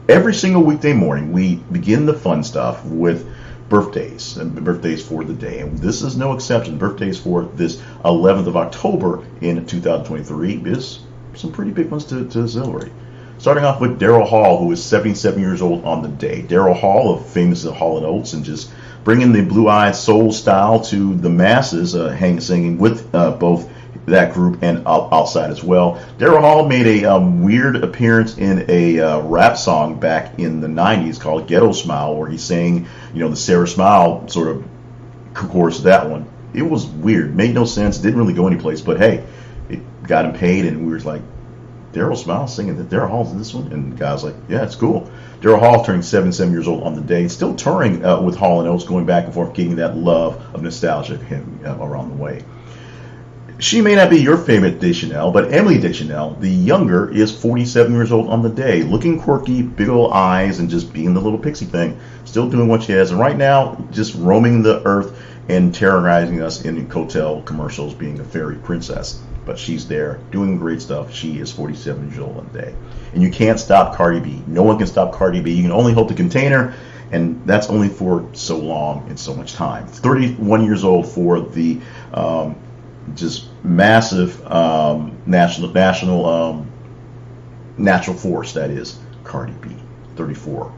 every single weekday morning, we begin the fun stuff with birthdays, and birthdays for the day. And this is no exception. Birthdays for this 11th of October in 2023 is some pretty big ones to celebrate. Starting off with Daryl Hall, who is 77 years old on the day. Daryl Hall, of famous Hall & Oates, and just bringing the blue-eyed soul style to the masses, singing with both that group and outside as well. Daryl Hall made a weird appearance in a rap song back in the 90s called Ghetto Smile, where he sang, the Sarah Smile sort of chorus of that one. It was weird, made no sense, didn't really go anyplace, but hey, it got him paid, and we were like, Daryl Smile singing that Daryl Hall's in this one, and the guy's like, yeah, it's cool. Daryl Hall turning 77 years old on the day, still touring with Hall & Oates, going back and forth, getting that love of nostalgia him around the way. She may not be your favorite Deschanel, but Emily Deschanel, the younger, is 47 years old on the day, looking quirky, big old eyes, and just being the little pixie thing, still doing what she has, and right now, just roaming the earth and terrorizing us in hotel commercials, being a fairy princess. But she's there doing great stuff. She is 47 years old on the day. And you can't stop Cardi B. No one can stop Cardi B. You can only hope to contain her, and that's only for so long and so much time. 31 years old for the just massive natural force that is Cardi B. 31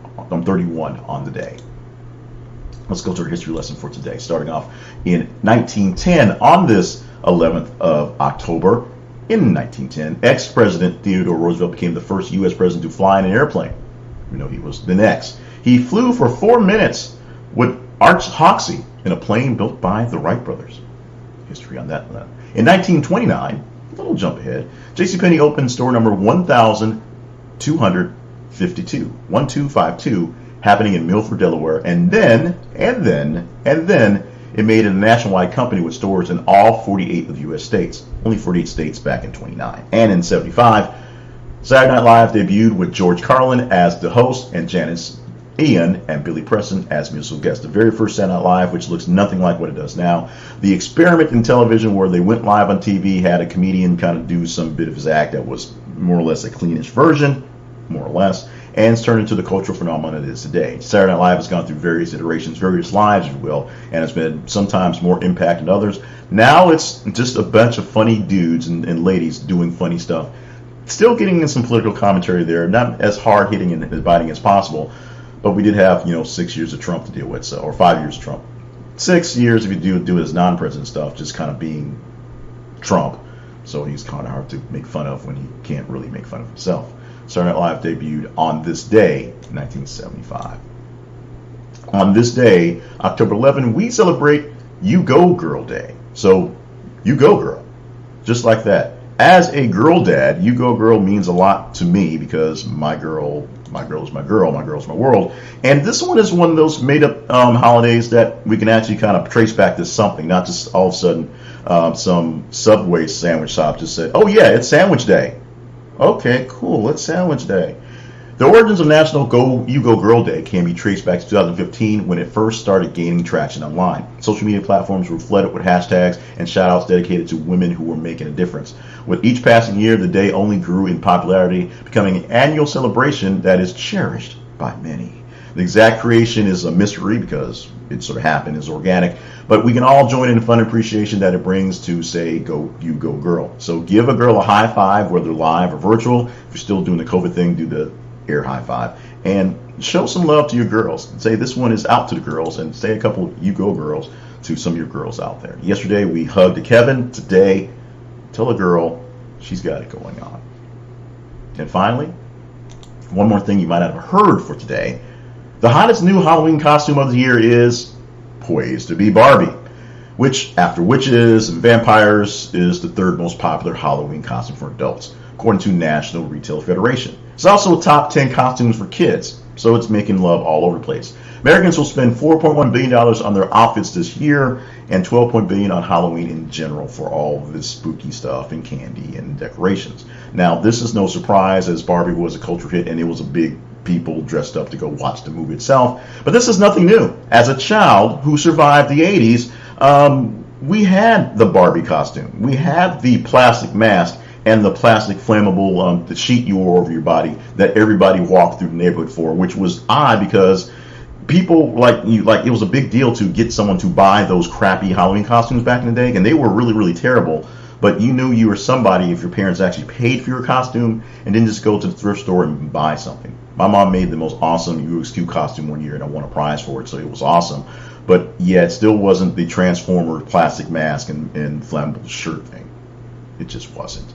on the day. Let's go to our history lesson for today. Starting off in 1910, on this 11th of October, in 1910, ex-President Theodore Roosevelt became the first U.S. president to fly in an airplane. He was the next. He flew for 4 minutes with Arch Hoxsey in a plane built by the Wright brothers. History on that. In 1929, a little jump ahead, JCPenney opened store number 1252, happening in Milford, Delaware, and then it made it a nationwide company with stores in all 48 of the U.S. states. Only 48 states back in 29. And in 75, Saturday Night Live debuted with George Carlin as the host and Janice Ian and Billy Preston as musical guests. The very first Saturday Night Live, which looks nothing like what it does now. The experiment in television where they went live on TV, had a comedian kind of do some bit of his act that was more or less a cleanish version, more or less, and it's turned into the cultural phenomenon it is today. Saturday Night Live has gone through various iterations, various lives, if you will, and it's been sometimes more impact than others. Now it's just a bunch of funny dudes and ladies doing funny stuff. Still getting in some political commentary there, not as hard-hitting and as biting as possible, but we did have, 6 years of Trump to deal with, or 5 years of Trump. 6 years if you do it as non-president stuff, just kind of being Trump. So he's kind of hard to make fun of when he can't really make fun of himself. Saturday Night Live debuted on this day, 1975. On this day, October 11, we celebrate You Go Girl Day. So, you go girl. Just like that. As a girl dad, You Go Girl means a lot to me because my girl is my girl, my girl is my world. And this one is one of those made-up holidays that we can actually kind of trace back to something, not just all of a sudden some Subway sandwich shop just said, oh yeah, it's Sandwich Day. Okay, cool, it's Sandwich Day. The origins of National You Go Girl Day can be traced back to 2015 when it first started gaining traction online. Social media platforms were flooded with hashtags and shout-outs dedicated to women who were making a difference. With each passing year, the day only grew in popularity, becoming an annual celebration that is cherished by many. The exact creation is a mystery because it sort of happened, it's organic, but we can all join in the fun appreciation that it brings to say, You Go Girl. So give a girl a high five, whether live or virtual. If you're still doing the COVID thing, do the air high five. And show some love to your girls. Say this one is out to the girls, and say a couple of You Go Girls to some of your girls out there. Yesterday we hugged Kevin. Today, tell a girl she's got it going on. And finally, one more thing you might not have heard for today. The hottest new Halloween costume of the year is poised to be Barbie, which, after witches and vampires, is the third most popular Halloween costume for adults, according to National Retail Federation. It's also top 10 costumes for kids, so it's making love all over the place. Americans will spend $4.1 billion on their outfits this year and $12.1 billion on Halloween in general for all of this spooky stuff and candy and decorations. Now, this is no surprise, as Barbie was a culture hit and it was a big people dressed up to go watch the movie itself. But this is nothing new. As a child who survived the 80s, we had the Barbie costume. We had the plastic mask and the plastic flammable the sheet you wore over your body that everybody walked through the neighborhood for, which was odd because people like it was a big deal to get someone to buy those crappy Halloween costumes back in the day, and they were really, really terrible. But you knew you were somebody if your parents actually paid for your costume and didn't just go to the thrift store and buy something. My mom made the most awesome UXQ costume one year, and I won a prize for it, so it was awesome. But yeah, it still wasn't the Transformer plastic mask and flammable shirt thing. It just wasn't.